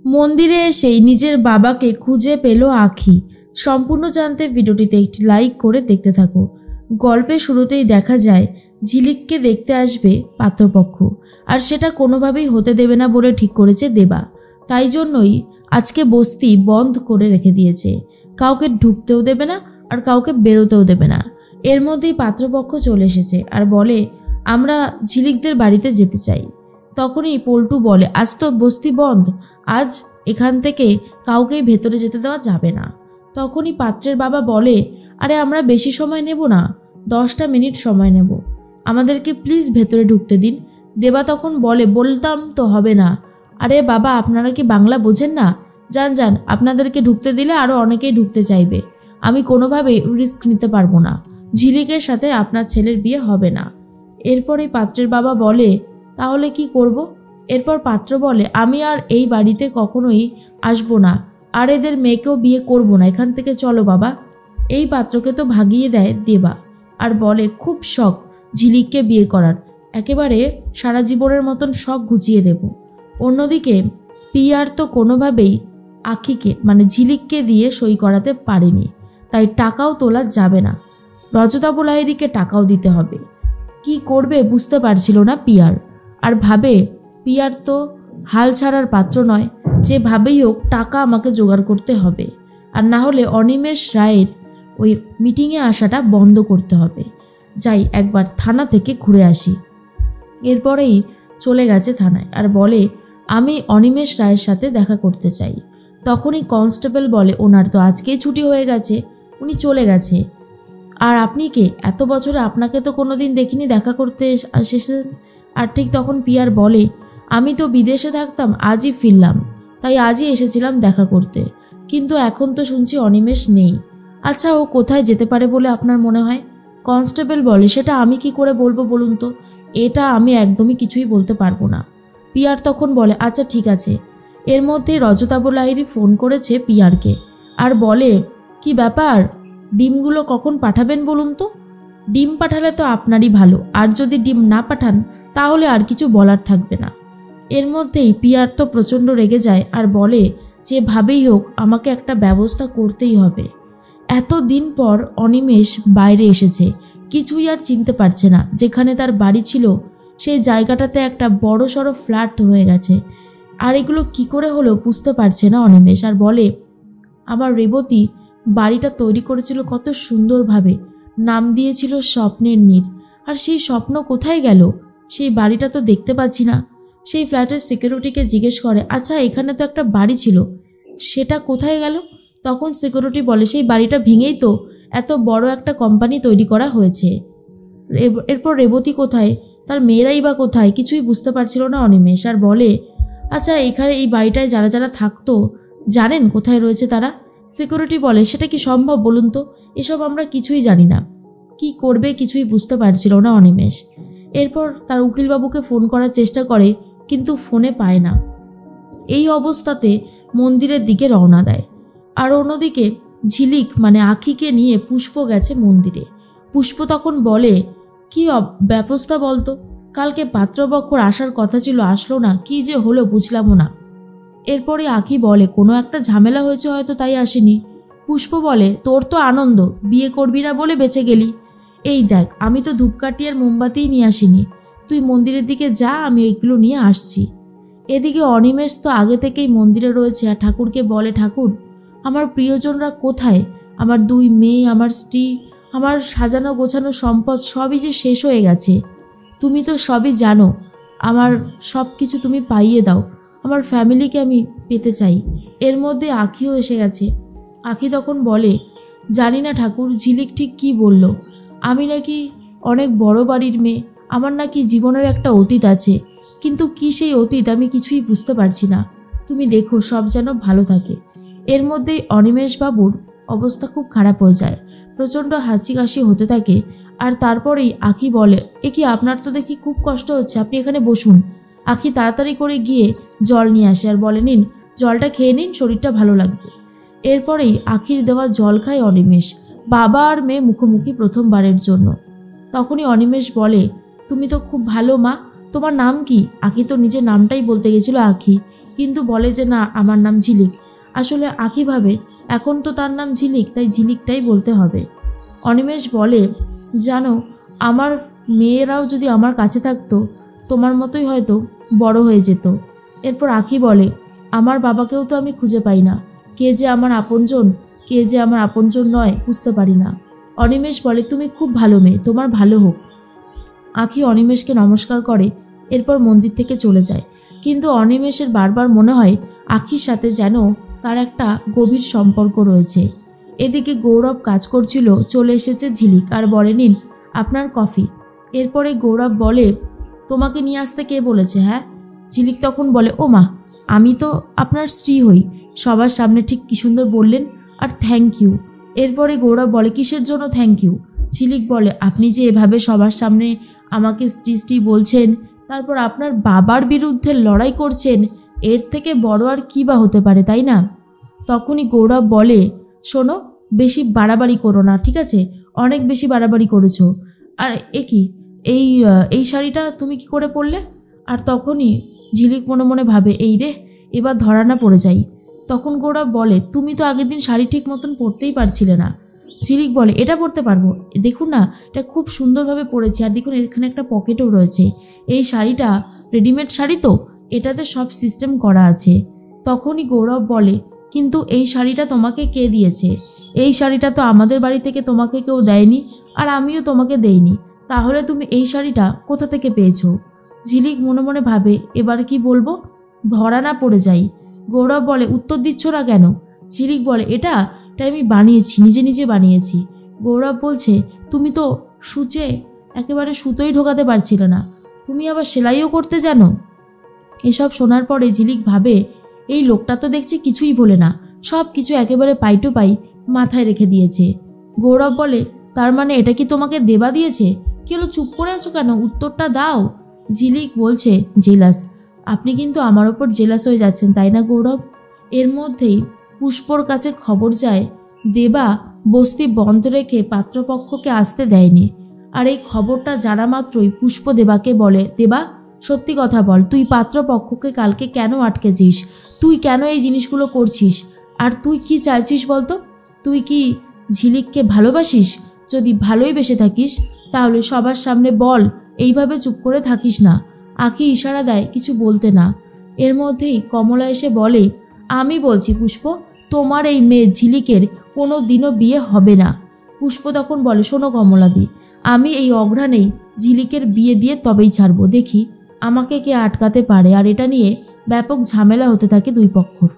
মন্দিরে এসেই নিজের বাবাকে খুঁজে পেল আঁখি। সম্পূর্ণ জানতে ভিডিওটিতে একটি লাইক করে দেখতে থাকো। গল্পের শুরুতেই দেখা যায় ঝিলিককে দেখতে আসবে পাত্রপক্ষ, আর সেটা কোনোভাবেই হতে দেবে না বলে ঠিক করেছে দেবা। তাই জন্যই আজকে বস্তি বন্ধ করে রেখে দিয়েছে, কাউকে ঢুকতেও দেবে না আর কাউকে বেরোতেও দেবে না। এর মধ্যেই পাত্রপক্ষ চলে এসেছে আর বলে আমরা ঝিলিকদের বাড়িতে যেতে চাই। তখনই পল্টু বলে আজ তো বস্তি বন্ধ, আজ এখান থেকে কাউকেই ভেতরে যেতে দেওয়া যাবে না। তখনই পাত্রের বাবা বলে আরে আমরা বেশি সময় নেব না, 10টা মিনিট সময় নেব, আমাদেরকে প্লিজ ভেতরে ঢুকতে দিন। দেবা তখন বলে বলতাম তো হবে না। আরে বাবা আপনারা কি বাংলা বোঝেন না? যান যান, আপনাদেরকে ঢুকতে দিলে আরও অনেকেই ঢুকতে চাইবে, আমি কোনোভাবেই রিস্ক নিতে পারবো না, ঝিলিকের সাথে আপনার ছেলের বিয়ে হবে না। এরপরই পাত্রের বাবা বলে তাহলে কি করব? এরপর পাত্র বলে আমি আর এই বাড়িতে কখনোই আসবো না, আর এদের মেয়েকেও বিয়ে করব না, এখান থেকে চলো বাবা। এই পাত্রকে তো ভাগিয়ে দেয় দেবা আর বলে খুব শখ ঝিলিককে বিয়ে করার, একেবারে সারা জীবনের মতন শখ ঘুচিয়ে দেব। অন্যদিকে পিয়ার তো কোনোভাবেই আঁখিকে মানে ঝিলিককে দিয়ে সই করাতে পারেনি, তাই টাকাও তোলা যাবে না, রজতাভ লাহিড়ীকে টাকাও দিতে হবে। কি করবে বুঝতে পারছিল না পিয়ার, আর ভাবে পিয়ার তো হাল ছাড়ার পাত্র নয়, যেভাবেই হোক টাকা আমাকে জোগাড় করতে হবে, আর না হলে অনিমেষ রায়ের ওই মিটিংয়ে আসাটা বন্ধ করতে হবে। যাই একবার থানা থেকে ঘুরে আসি। এরপরেই চলে গেছে থানায় আর বলে আমি অনিমেষ রায়ের সাথে দেখা করতে চাই। তখনই কনস্টেবল বলে ওনার তো আজকেই ছুটি হয়ে গেছে, উনি চলে গেছে। আর আপনি কে? এত বছরে আপনাকে তো কোনোদিন দেখিনি দেখা করতে এসেছেন। আর ঠিক তখন পিয়ার বলে আমি তো বিদেশে থাকতাম, আজই ফিরলাম, তাই আজই এসেছিলাম দেখা করতে, কিন্তু এখন তো শুনছি অনিমেষ নেই। আচ্ছা ও কোথায় যেতে পারে বলে আপনার মনে হয়? কনস্টেবল বলে সেটা আমি কি করে বলবো বলুন তো, এটা আমি একদমই কিছুই বলতে পারবো না। পিয়ার তখন বলে আচ্ছা ঠিক আছে। এর মধ্যে রজতাভ লাহিড়ী ফোন করেছে পিয়ারকে আর বলে কি ব্যাপার, ডিমগুলো কখন পাঠাবেন বলুন তো? ডিম পাঠালে তো আপনারই ভালো, আর যদি ডিম না পাঠান তাহলে আর কিছু বলার থাকবে না। এর মধ্যেই পিয়ার তো প্রচণ্ড রেগে যায় আর বলে যেভাবেই হোক আমাকে একটা ব্যবস্থা করতেই হবে। এতদিন পর অনিমেষ বাইরে এসেছে, কিছুই আর চিনতে পারছে না, যেখানে তার বাড়ি ছিল সেই জায়গাটাতে একটা বড় সড়ো ফ্ল্যাট হয়ে গেছে, আর এগুলো কি করে হলো বুঝতে পারছে না অনিমেষ। আর বলে আমার রেবতী বাড়িটা তৈরি করেছিল কত সুন্দরভাবে, নাম দিয়েছিল স্বপ্নের নীড়, আর সেই স্বপ্ন কোথায় গেল? সেই বাড়িটা তো দেখতে পাচ্ছি না। সেই ফ্ল্যাটের সিকিউরিটিকে জিজ্ঞেস করে আচ্ছা এখানে তো একটা বাড়ি ছিল, সেটা কোথায় গেল? তখন সিকিউরিটি বলে সেই বাড়িটা ভেঙেই তো এত বড় একটা কোম্পানি তৈরি করা হয়েছে। এরপর রেবতী কোথায়, তার মেয়েরাই বা কোথায়, কিছুই বুঝতে পারছিল না অনিমেষ। আর বলে আচ্ছা এখানে এই বাড়িটায় যারা যারা থাকতো জানেন কোথায় রয়েছে তারা? সিকিউরিটি বলে সেটা কি সম্ভব বলুন তো, এসব আমরা কিছুই জানি না। কি করবে কিছুই বুঝতে পারছিল না অনিমেষ। এরপর তার উকিলবাবুকে ফোন করার চেষ্টা করে কিন্তু ফোনে পায় না। এই অবস্থাতে মন্দিরের দিকে রওনা দেয়। আর অন্যদিকে ঝিলিক মানে আঁখিকে নিয়ে পুষ্প গেছে মন্দিরে। পুষ্প তখন বলে কি ব্যবস্থা বলতো, কালকে পাত্রপক্ষর আসার কথা ছিল আসলো না, কি যে হলো বুঝলামও না। এরপরে আঁখি বলে কোনো একটা ঝামেলা হয়েছে হয়তো তাই আসেনি। পুষ্প বলে তোর তো আনন্দ, বিয়ে করবি না বলে বেঁচে গেলি, এই দেখ আমি তো ধূপকাঠি আর মোমবাতিই নিয়ে আসিনি, তুই মন্দিরের দিকে যা, আমি এইগুলো নিয়ে আসছি। এদিকে অনিমেষ তো আগে থেকেই মন্দিরে রয়েছে আর ঠাকুরকে বলে ঠাকুর আমার প্রিয়জনরা কোথায়, আমার 2 মেয়ে, আমার স্ত্রী, আমার সাজানো গোছানো সম্পদ সবই যে শেষ হয়ে গেছে, তুমি তো সবই জানো, আমার সব কিছু তুমি পাইয়ে দাও, আমার ফ্যামিলিকে আমি পেতে চাই। এর মধ্যে আঁখিও এসে গেছে। আঁখি তখন বলে জানি না ঠাকুর ঝিলিক ঠিক কি বলল, আমি নাকি অনেক বড় বাড়ির মেয়ে, আমার নাকি জীবনের একটা অতীত আছে, কিন্তু কি সেই অতীত আমি কিছুই বুঝতে পারছি না, তুমি দেখো সব যেন ভালো থাকে। এর মধ্যেই অনিমেষ বাবুর অবস্থা খুব খারাপ হয়ে যায়, প্রচণ্ড হাঁচি কাশি হতে থাকে। আর তারপরেই আঁখি বলে এ কি আপনার তো দেখি খুব কষ্ট হচ্ছে, আপনি এখানে বসুন। আঁখি তাড়াতাড়ি করে গিয়ে জল নিয়ে আসে আর বলে নিন জলটা খেয়ে নিন, শরীরটা ভালো লাগবে। এরপরেই আঁখির দেওয়া জল খায় অনিমেষ, বাবা আর মেয়ে মুখোমুখি প্রথমবারের জন্য। তখনই অনিমেষ বলে তুমি তো খুব ভালো মা, তোমার নাম কি? আঁখি তো নিজের নামটাই বলতে গেছিল আঁখি। কিন্তু বলে যে না, আমার নাম ঝিলিক। আসলে আখি ভাবে এখন তো তার নাম ঝিলিক, তাই ঝিলিকটাই বলতে হবে। অনিমেষ বলে, জানো, আমার মেয়েরাও যদি আমার কাছে থাকতো তোমার মতোই হয়তো বড় হয়ে যেত। এরপর আখি বলে, আমার বাবাকেও তো আমি খুঁজে পাই না, কে যে আমার আপনজন কে যে আমার আপনজন নয় বুঝতে পারি না। অনিমেষ বলে, তুমি খুব ভালো মেয়ে, তোমার ভালো হোক। আখি অনিমেষকে নমস্কার করে, এরপর মন্দির থেকে চলে যায়। কিন্তু অনিমেষের বারবার মনে হয় আখির সাথে যেন তার একটা গভীর সম্পর্ক রয়েছে। এদিকে গৌরব কাজ করছিল, চলে এসেছে ঝিলিক আর বলে, নিন আপনার কফি। এরপরে গৌরব বলে, তোমাকে নিয়ে আসতে কে বলেছে? হ্যাঁ। ঝিলিক তখন বলে, ও মা, আমি তো আপনার স্ত্রী হই। সবার সামনে ঠিক কি সুন্দর বললেন, আর থ্যাংক ইউ। এরপরে গৌরব বলে, কিসের জন্য থ্যাংক ইউ? ঝিলিক বলে, আপনি যে এভাবে সবার সামনে আমাকে স্ত্রী স্ত্রী বলছেন, তারপর আপনার বাবার বিরুদ্ধে লড়াই করছেন, এর থেকে বড় আর কী বা হতে পারে, তাই না? তখনই গৌরব বলে, শোনো, বেশি বাড়াবাড়ি করো না, ঠিক আছে? অনেক বেশি বাড়াবাড়ি করেছো। আর কি এই শাড়িটা তুমি কি করে পরলে? আর তখনই ঝিলিক মনে মনে ভাবে, এই রে, এবার ধরা না পড়ে যাই। তখন গৌরব বলে, তুমি তো আগের দিন শাড়ি ঠিক মতন পরতেই পারছিলে না। ঝিলিক বলে, এটা পরতে পারবো, দেখুন না, এটা খুব সুন্দরভাবে পরেছি, আর দেখুন এখানে একটা পকেটও রয়েছে। এই শাড়িটা রেডিমেড শাড়ি তো, এটাতে সব সিস্টেম করা আছে। তখনই গৌরব বলে, কিন্তু এই শাড়িটা তোমাকে কে দিয়েছে? এই শাড়িটা তো আমাদের বাড়ি থেকে তোমাকে কেউ দেয়নি, আর আমিও তোমাকে দেইনি, তাহলে তুমি এই শাড়িটা কোথা থেকে পেয়েছো? ঝিলিক মনে মনে ভাবে, এবার কি বলবো, ধরা না পড়ে যাই। গৌরব বলে, উত্তর দিচ্ছ না কেন? ঝিলিক বলে, এটা আমি বানিয়েছি, নিজে নিজে বানিয়েছি। গৌরব বলছে, তুমি তো একেবারে সুতোই ঢোকাতে পারছিলে না, তুমি আবার সেলাইও করতে জানো? এসব শোনার পরে ঝিলিক ভাবে, এই লোকটা তো দেখছি কিছুই বলে না, সব কিছু একেবারে পাই টু পাই মাথায় রেখে দিয়েছে। গৌরব বলে, তার মানে এটা কি তোমাকে দেবা দিয়েছে? কি হলো, চুপ করে আছো কেন, উত্তরটা দাও। ঝিলিক বলছে, জেলাস। আপনি কিন্তু আমার ওপর জেলাস হয়ে যাচ্ছেন, তাই না গৌরব? এর মধ্যেই পুষ্পর কাছে খবর যায়, দেবা বস্তি বন্ধ রেখে পাত্রপক্ষকে আসতে দেয়নি। আর এই খবরটা জানা মাত্রই পুষ্প দেবাকে বলে, দেবা, সত্যি কথা বল, তুই পাত্রপক্ষকে কালকে কেন আটকেছিস? তুই কেন এই জিনিসগুলো করছিস? আর তুই কি চাইছিস বলতো? তুই কি ঝিলিককে ভালোবাসিস? যদি ভালোই বেসে থাকিস তাহলে সবার সামনে বল, এইভাবে চুপ করে থাকিস না। আখি ইশারা দেয় কিছু বলতে না। এর মধ্যেই কমলা এসে বলে, আমি বলছি পুষ্প, তোমার এই মেয়ে ঝিলিকের কোনো দিনও বিয়ে হবে না। পুষ্প তখন বলে, শোনো কমলাদি, আমি এই অঘ্রাণেই ঝিলিকের বিয়ে দিয়ে তবেই ছাড়বো, দেখি আমাকে কে আটকাতে পারে। আর এটা নিয়ে ব্যাপক ঝামেলা হতে থাকে দুই পক্ষর।